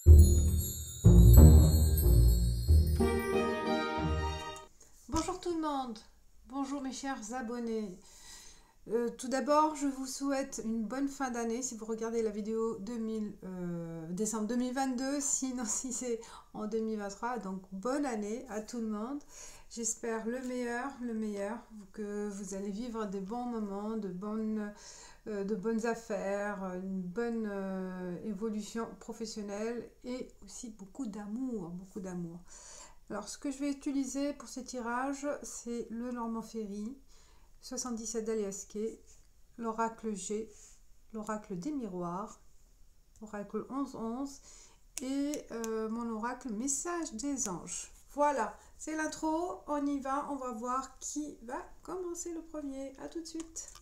Bonjour tout le monde, bonjour mes chers abonnés. Tout d'abord, je vous souhaite une bonne fin d'année si vous regardez la vidéo décembre 2022, sinon si c'est en 2023, donc bonne année à tout le monde. J'espère le meilleur, que vous allez vivre des bons moments, de bonnes affaires, une bonne évolution professionnelle et aussi beaucoup d'amour, beaucoup d'amour. Alors, ce que je vais utiliser pour ce tirage, c'est le Normand Ferry, 77 d'Aliasquet, l'oracle G, l'oracle des miroirs, l'oracle 1111 et mon oracle message des anges. Voilà, c'est l'intro, on y va, on va voir qui va commencer le premier. À tout de suite.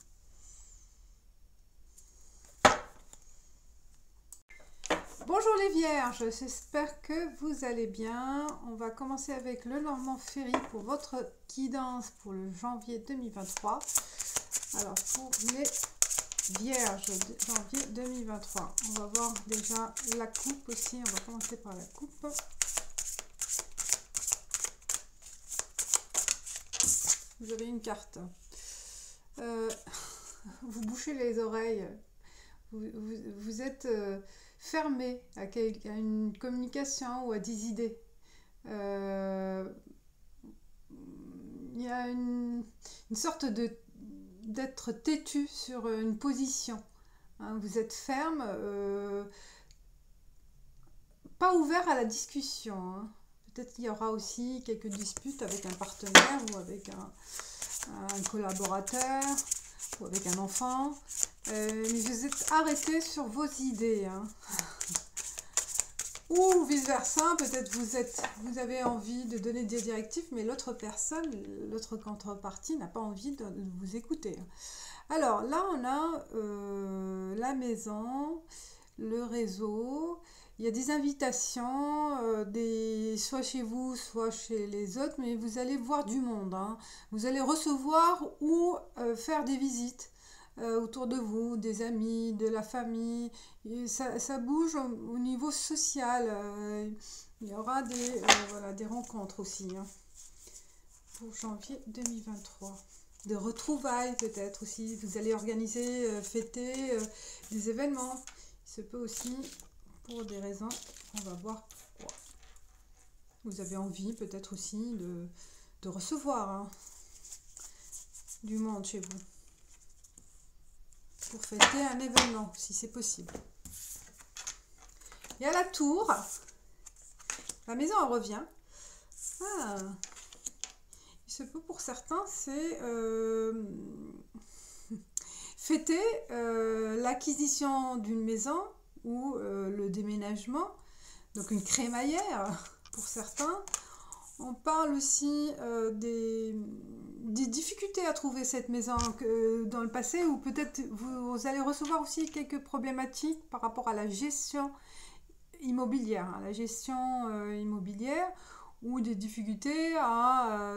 Bonjour les vierges, j'espère que vous allez bien. On va commencer avec le Normand Ferry pour votre guidance pour le janvier 2023. Alors pour les vierges de janvier 2023, on va voir déjà la coupe aussi. On va commencer par la coupe. Vous avez une carte. Vous bouchez les oreilles. Vous êtes... fermé à une communication ou à des idées. Il y a une sorte d'être têtu sur une position. Hein, vous êtes ferme, pas ouvert à la discussion. Hein. Peut-être qu'il y aura aussi quelques disputes avec un partenaire ou avec un collaborateur ou avec un enfant. Mais vous êtes arrêté sur vos idées. Hein. Ou vice-versa, peut-être vous avez envie de donner des directives, mais l'autre personne, l'autre contrepartie n'a pas envie de vous écouter. Alors là, on a la maison, le réseau, il y a des invitations, soit chez vous, soit chez les autres, mais vous allez voir du monde. Hein. Vous allez recevoir ou faire des visites. Autour de vous, des amis, de la famille, et ça bouge au niveau social, il y aura des rencontres aussi, hein, pour janvier 2023, des retrouvailles peut-être aussi, vous allez organiser, fêter des événements, il se peut aussi pour des raisons, on va voir pourquoi. Vous avez envie peut-être aussi de recevoir hein, du monde chez vous. Pour fêter un événement, si c'est possible. Il y a la tour. La maison, elle revient. Ah. Il se peut pour certains, c'est fêter l'acquisition d'une maison ou le déménagement. Donc une crémaillère pour certains. On parle aussi des difficultés à trouver cette maison dans le passé, ou peut-être vous allez recevoir aussi quelques problématiques par rapport à la gestion immobilière, ou des difficultés à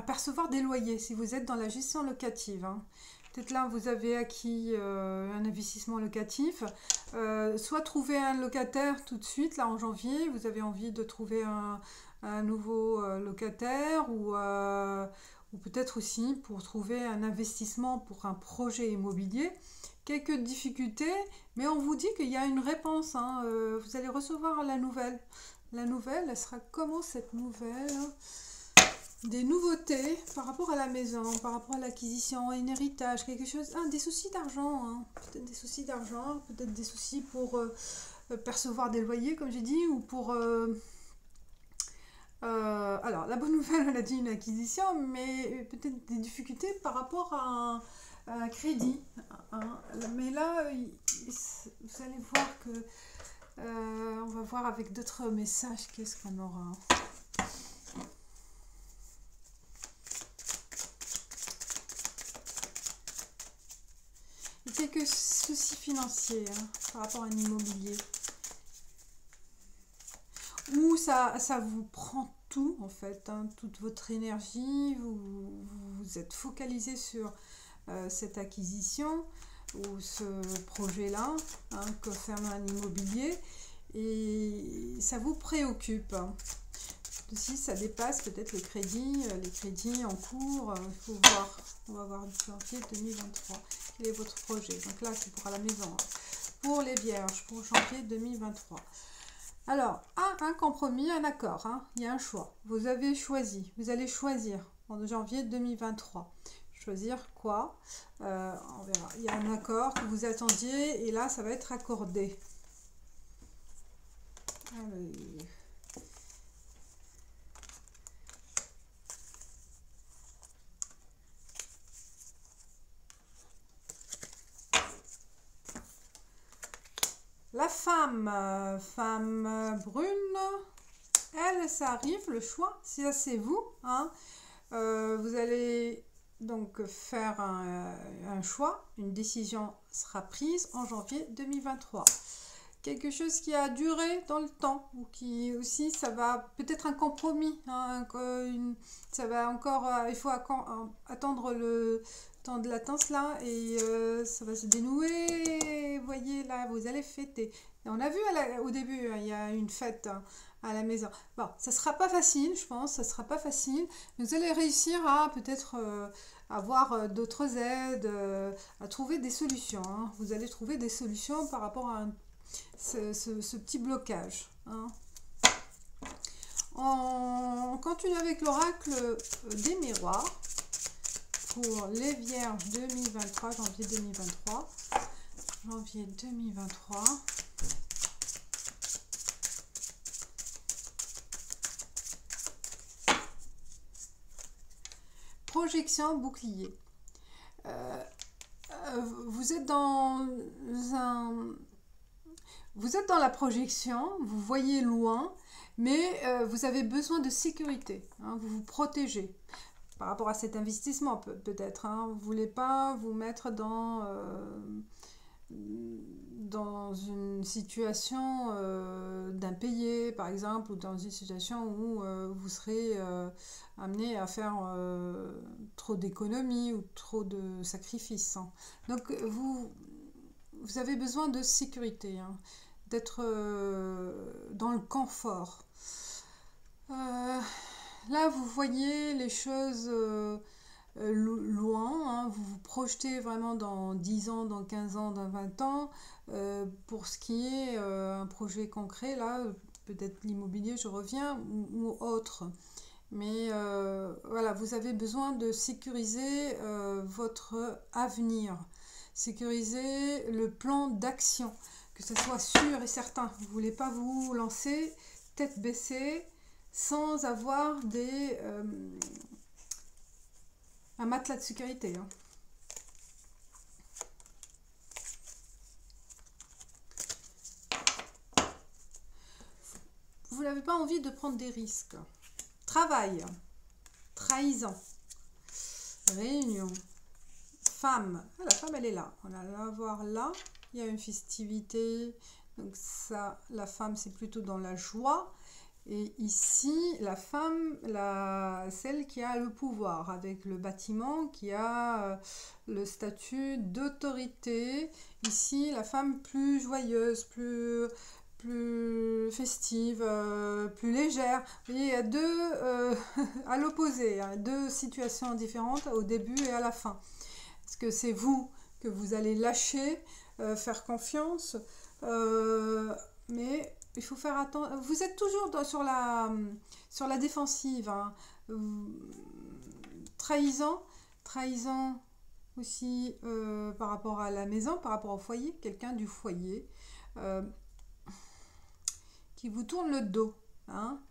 percevoir des loyers si vous êtes dans la gestion locative. Hein. Peut-être là, vous avez acquis un investissement locatif. Soit trouver un locataire tout de suite, là en janvier, vous avez envie de trouver un nouveau locataire ou peut-être aussi pour trouver un investissement pour un projet immobilier. Quelques difficultés, mais on vous dit qu'il y a une réponse. Hein. Vous allez recevoir la nouvelle. La nouvelle, elle sera comment cette nouvelle ? Des nouveautés par rapport à la maison, par rapport à l'acquisition, un héritage, quelque chose, des soucis d'argent, hein. Peut-être des soucis d'argent, peut-être des soucis pour percevoir des loyers, comme j'ai dit, ou pour... alors, la bonne nouvelle, on a dit une acquisition, mais peut-être des difficultés par rapport à un crédit. Hein. Mais là, vous allez voir que... on va voir avec d'autres messages qu'est-ce qu'on aura. Quelques soucis financiers hein, par rapport à un immobilier. Ou ça vous prend tout en fait, hein, toute votre énergie, vous êtes focalisé sur cette acquisition. ou ce projet-là, hein, concernant un immobilier, et ça vous préoccupe. Si ça dépasse peut-être les crédits en cours, il faut voir. On va voir janvier 2023. Quel est votre projet? Donc là, c'est pour à la maison. Hein. Pour les vierges, pour janvier 2023. Alors, un compromis, un accord. Hein. Il y a un choix. Vous avez choisi. Vous allez choisir en janvier 2023. Choisir quoi? On verra. Il y a un accord que vous attendiez et là, ça va être accordé. Allez. La femme brune, elle, ça arrive, le choix, si ça c'est vous, hein, vous allez donc faire un choix, une décision sera prise en janvier 2023. Quelque chose qui a duré dans le temps, ou qui aussi, ça va peut-être un compromis, hein, ça va encore, il faut attendre le temps de latence là, et ça va se dénouer, vous voyez là, vous allez fêter. Et on a vu au début, hein, il y a une fête hein, à la maison. Bon, ça sera pas facile, je pense, ça sera pas facile, mais vous allez réussir à peut-être avoir d'autres aides, à trouver des solutions. Hein. Vous allez trouver des solutions par rapport à ce petit blocage. Hein. On continue avec l'oracle des miroirs pour les vierges 2023, janvier 2023. Janvier 2023. Projection bouclier. Vous êtes dans la projection, vous voyez loin, mais vous avez besoin de sécurité, hein, vous vous protégez par rapport à cet investissement peut-être. Hein, vous ne voulez pas vous mettre dans une situation d'impayé, par exemple, ou dans une situation où vous serez amené à faire trop d'économies ou trop de sacrifices. Hein. Donc, vous avez besoin de sécurité, hein, d'être dans le confort. Là, vous voyez les choses loin, hein, vous vous projetez vraiment dans 10 ans, dans 15 ans, dans 20 ans. Pour ce qui est un projet concret, là, peut-être l'immobilier, je reviens, ou autre. Mais voilà, vous avez besoin de sécuriser votre avenir, sécuriser le plan d'action, que ce soit sûr et certain. Vous ne voulez pas vous lancer tête baissée sans avoir un matelas de sécurité. Hein. Vous n'avez pas envie de prendre des risques. Travail, trahison, réunion, femme. Ah, la femme, elle est là. On va la voir là. Il y a une festivité. Donc ça, la femme, c'est plutôt dans la joie. Et ici, la femme, celle qui a le pouvoir, avec le bâtiment, qui a le statut d'autorité. Ici, la femme plus joyeuse, plus festive, plus légère. Vous voyez, il y a deux, à l'opposé, hein, deux situations différentes au début et à la fin. Est-ce que c'est vous que vous allez lâcher, faire confiance, mais il faut faire attention. Vous êtes toujours sur la défensive. Hein. Trahison aussi par rapport à la maison, par rapport au foyer, quelqu'un du foyer qui vous tourne le dos. Hein,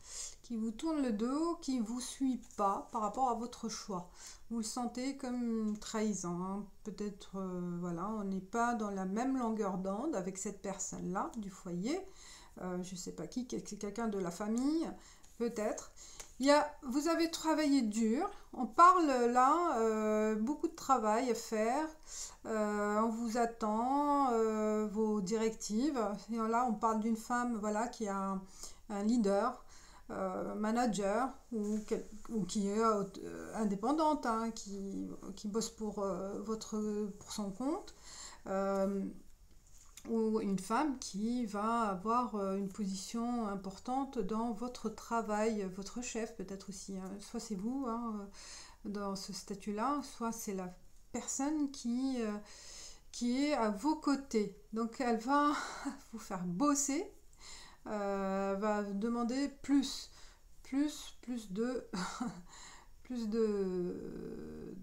qui vous tourne le dos, qui ne vous suit pas par rapport à votre choix. Vous le sentez comme une trahison. Hein. Peut-être, voilà, on n'est pas dans la même longueur d'onde avec cette personne-là du foyer. Je ne sais pas qui, c'est quelqu'un de la famille, peut-être. Vous avez travaillé dur. On parle là, beaucoup de travail à faire. On vous attend, vos directives. Et là, on parle d'une femme, voilà, qui a un leader, manager ou qui est indépendante, hein, qui bosse pour son compte, ou une femme qui va avoir une position importante dans votre travail, votre chef peut-être aussi, hein. Soit c'est vous, hein, dans ce statut-là, soit c'est la personne qui est à vos côtés. Donc elle va vous faire bosser, va demander plus de plus de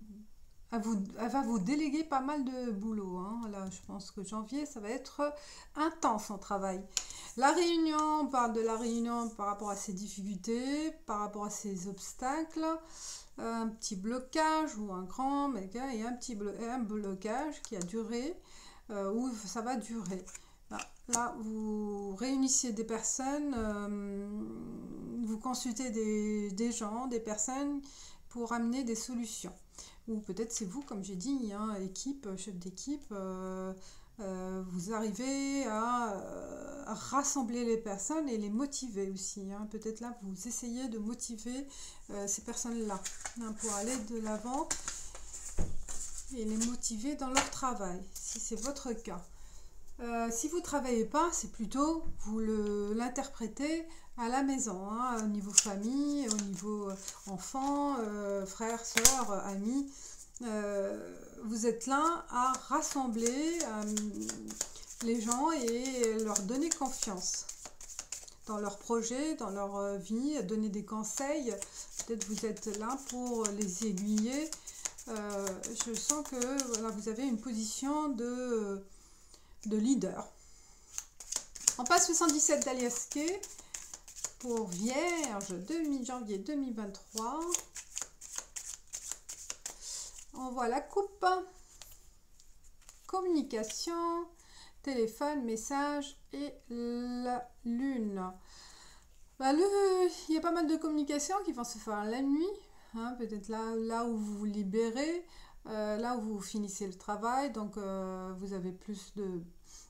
elle va vous déléguer pas mal de boulot, hein. Là, je pense que janvier, ça va être intense en travail. La réunion, on parle de la réunion par rapport à ses difficultés, par rapport à ses obstacles, un petit blocage ou un grand et un blocage qui a duré, ou ça va durer. Là, vous réunissez des personnes, vous consultez des gens, des personnes pour amener des solutions. Ou peut-être c'est vous, comme j'ai dit, hein, chef d'équipe, vous arrivez à rassembler les personnes et les motiver aussi, hein. Peut-être là, vous essayez de motiver ces personnes-là, hein, pour aller de l'avant et les motiver dans leur travail, si c'est votre cas. Si vous ne travaillez pas, c'est plutôt vous l'interprétez à la maison, hein, au niveau famille, au niveau enfants, frères, sœurs, amis. Vous êtes là à rassembler les gens et leur donner confiance dans leurs projets, dans leur vie, à donner des conseils. Peut-être vous êtes là pour les aiguiller. Je sens que voilà, vous avez une position de leader. On passe 77 d'Alias Kay pour Vierge, janvier 2023. On voit la coupe, communication, téléphone, message et la lune. Il y a pas mal de communications qui vont se faire la nuit, hein, peut-être là où vous vous libérez, là où vous finissez le travail, donc vous avez plus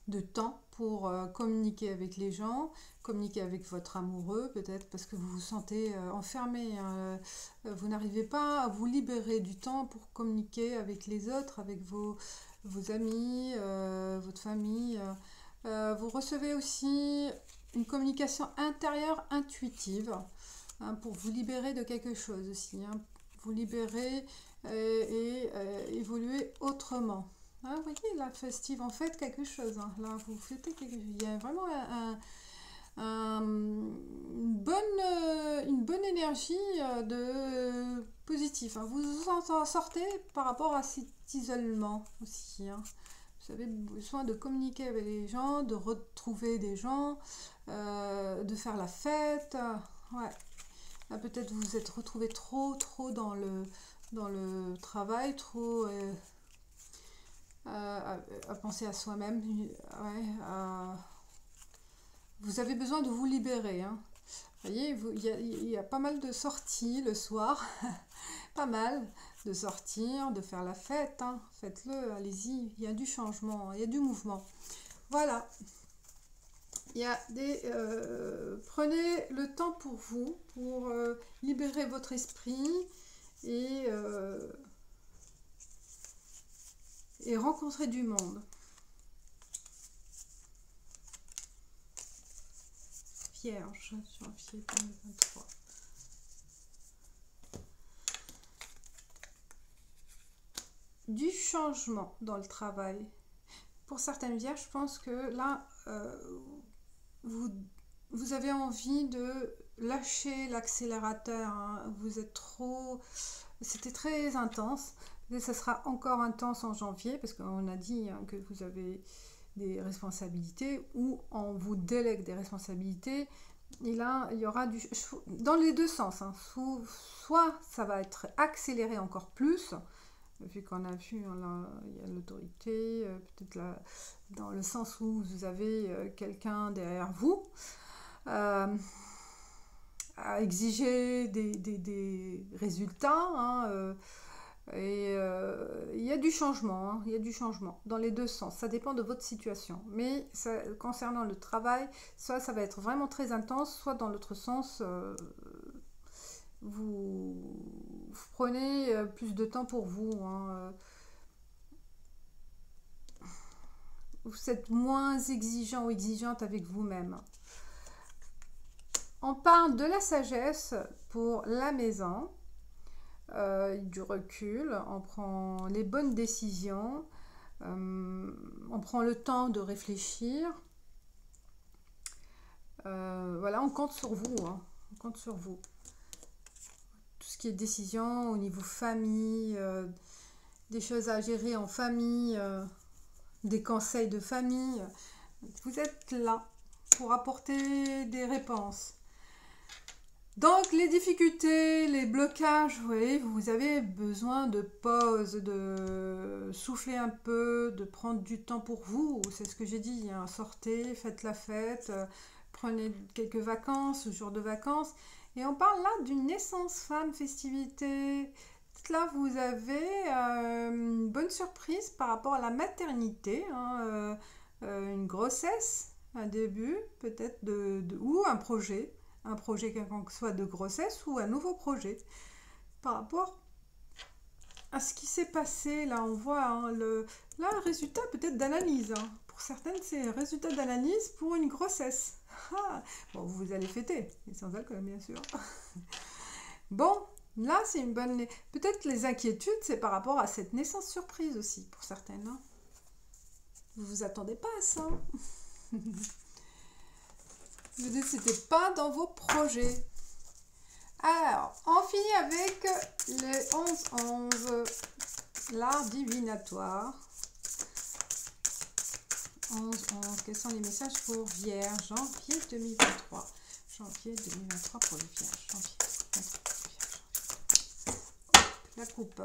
de temps pour communiquer avec les gens, communiquer avec votre amoureux peut-être parce que vous vous sentez enfermé, hein. Vous n'arrivez pas à vous libérer du temps pour communiquer avec les autres, avec vos amis, votre famille. Vous recevez aussi une communication intérieure intuitive, hein, pour vous libérer de quelque chose aussi, hein, vous libérer et évoluer autrement. Ah, vous voyez, la festive, en fait, quelque chose, hein. Là, vous fêtez quelque chose. Il y a vraiment une bonne énergie de positif, hein. Vous en sortez par rapport à cet isolement aussi, hein. Vous avez besoin de communiquer avec les gens, de retrouver des gens, de faire la fête. Ouais. Là, peut-être vous vous êtes retrouvé trop dans le travail, trop à penser à soi-même. Ouais, vous avez besoin de vous libérer, hein. Vous voyez, il y a pas mal de sorties le soir, pas mal de sortir, de faire la fête, hein. Faites-le, allez-y, il y a du changement, il y a du mouvement. Voilà. Il y a prenez le temps pour vous, pour libérer votre esprit et rencontrer du monde. Vierge, janvier 2023. Du changement dans le travail. Pour certaines vierges, je pense que là, vous avez envie de lâcher l'accélérateur, hein. Vous êtes trop... C'était très intense. Et ça sera encore intense en janvier, parce qu'on a dit, hein, que vous avez des responsabilités, ou on vous délègue des responsabilités. Et là, il y aura dans les deux sens, hein. Soit ça va être accéléré encore plus, vu qu'on a vu, là, il y a l'autorité, peut-être là, dans le sens où vous avez quelqu'un derrière vous, à exiger des résultats, hein, Et il y a du changement, hein, il y a du changement dans les deux sens. Ça dépend de votre situation. Mais ça, concernant le travail, soit ça va être vraiment très intense, soit dans l'autre sens, vous prenez plus de temps pour vous. Hein, vous êtes moins exigeant ou exigeante avec vous-même. On parle de la sagesse pour la maison. Du recul, on prend les bonnes décisions, on prend le temps de réfléchir. Voilà, on compte sur vous, hein, on compte sur vous. Tout ce qui est décision au niveau famille, des choses à gérer en famille, des conseils de famille, vous êtes là pour apporter des réponses. Donc les difficultés, les blocages, vous voyez, vous avez besoin de pause, de souffler un peu, de prendre du temps pour vous. C'est ce que j'ai dit, hein. Sortez, faites la fête, prenez quelques vacances, jours de vacances. Et on parle là d'une naissance femme, festivité. Là, vous avez une bonne surprise par rapport à la maternité, hein, une grossesse, un début peut-être, ou un projet quelconque, soit de grossesse ou un nouveau projet. Par rapport à ce qui s'est passé, là on voit hein, le résultat peut-être d'analyse. Hein. Pour certaines, c'est un résultat d'analyse pour une grossesse. Ah, bon, vous allez fêter, et sans alcool bien sûr. Bon, là c'est une bonne... Peut-être les inquiétudes, c'est par rapport à cette naissance surprise aussi, pour certaines. Hein. Vous vous attendez pas à ça. Je dis, c'était pas dans vos projets. Alors, on finit avec les 11-11, l'art divinatoire. 11-11, quels sont les messages pour Vierge, janvier 2023. Janvier 2023 pour les Vierges. Janvier 2023, la coupe.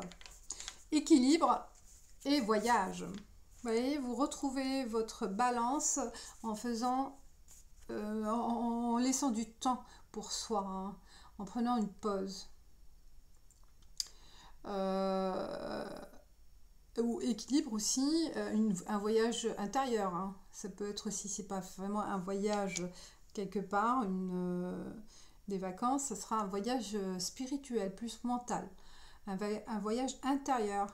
Équilibre et voyage. Vous voyez, vous retrouvez votre balance en faisant... en laissant du temps pour soi, hein, en prenant une pause. Ou équilibre aussi, un voyage intérieur. Hein. Ça peut être aussi, c'est pas vraiment un voyage quelque part, des vacances, ça sera un voyage spirituel, plus mental. Un voyage intérieur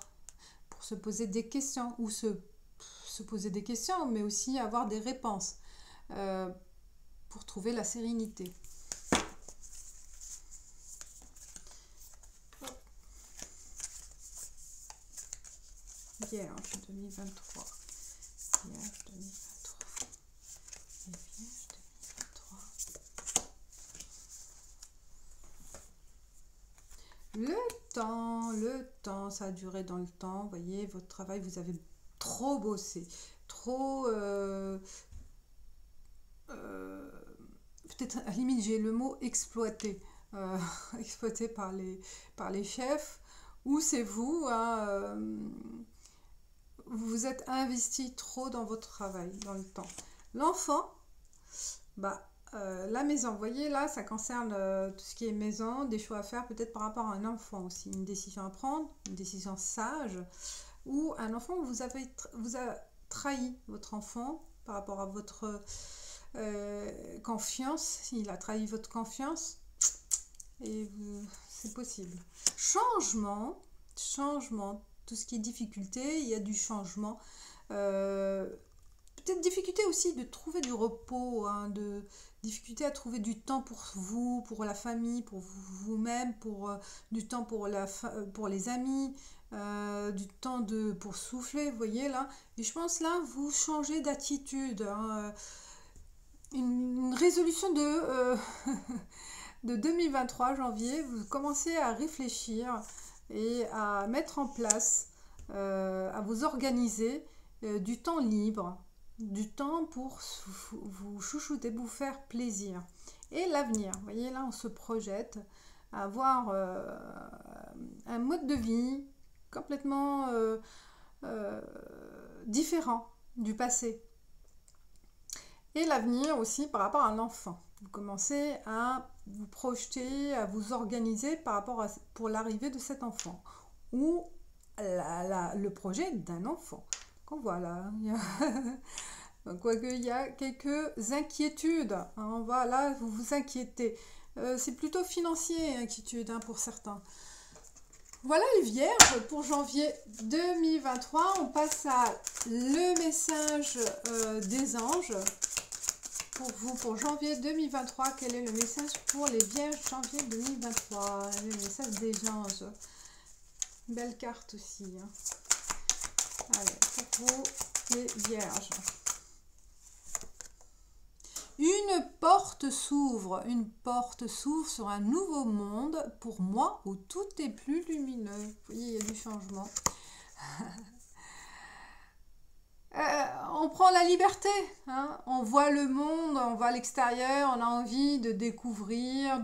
pour se poser des questions, ou se poser des questions, mais aussi avoir des réponses. Pour trouver la sérénité. Vierge 2023. Vierge 2023. Et Vierge 2023. Le temps, ça a duré dans le temps. Vous voyez, votre travail, vous avez trop bossé, trop... peut-être à la limite j'ai le mot exploité, exploité par les chefs, ou c'est vous, hein, vous vous êtes investi trop dans votre travail, dans le temps. L'enfant, la maison, vous voyez là, ça concerne tout ce qui est maison, des choix à faire peut-être par rapport à un enfant aussi, une décision à prendre, une décision sage, ou un enfant vous a trahi, votre enfant, par rapport à votre... confiance, il a trahi votre confiance et c'est possible. Changement, tout ce qui est difficulté, il y a du changement. Peut-être difficulté aussi de trouver du repos, hein, de difficulté à trouver du temps pour vous, pour la famille, pour vous-même, du temps pour les amis, du temps pour souffler, vous voyez là. Et je pense là, vous changez d'attitude, hein, une résolution de 2023, janvier, vous commencez à réfléchir et à mettre en place, à vous organiser du temps libre, du temps pour vous chouchouter, vous faire plaisir. Et l'avenir, vous voyez là, on se projette à avoir un mode de vie complètement différent du passé. Et l'avenir aussi par rapport à l'enfant. Vous commencez à vous projeter, à vous organiser par rapport pour l'arrivée de cet enfant. Ou le projet d'un enfant. Donc voilà, quoique il y a quelques inquiétudes, hein, voilà, vous vous inquiétez. C'est plutôt financier, inquiétude, hein, pour certains. Voilà les vierges pour janvier 2023. On passe à le message des anges. Pour vous, pour janvier 2023, quel est le message pour les vierges janvier 2023? Le message des anges. Belle carte aussi. Hein. Allez, pour vous, les vierges. Une porte s'ouvre sur un nouveau monde pour moi où tout est plus lumineux. Vous voyez, il y a du changement. On prend la liberté, hein, on voit le monde, on voit l'extérieur, on a envie de découvrir,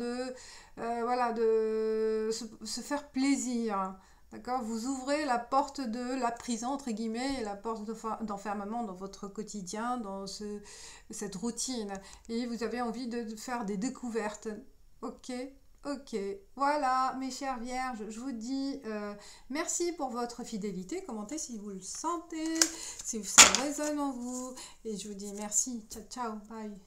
voilà, de se faire plaisir. D'accord? Vous ouvrez la porte de la prison, entre guillemets, la porte d'enfermement dans votre quotidien, dans cette routine. Et vous avez envie de faire des découvertes. Ok, ok. Voilà, mes chères vierges, je vous dis merci pour votre fidélité. Commentez si vous le sentez, si ça résonne en vous. Et je vous dis merci. Ciao, ciao, bye.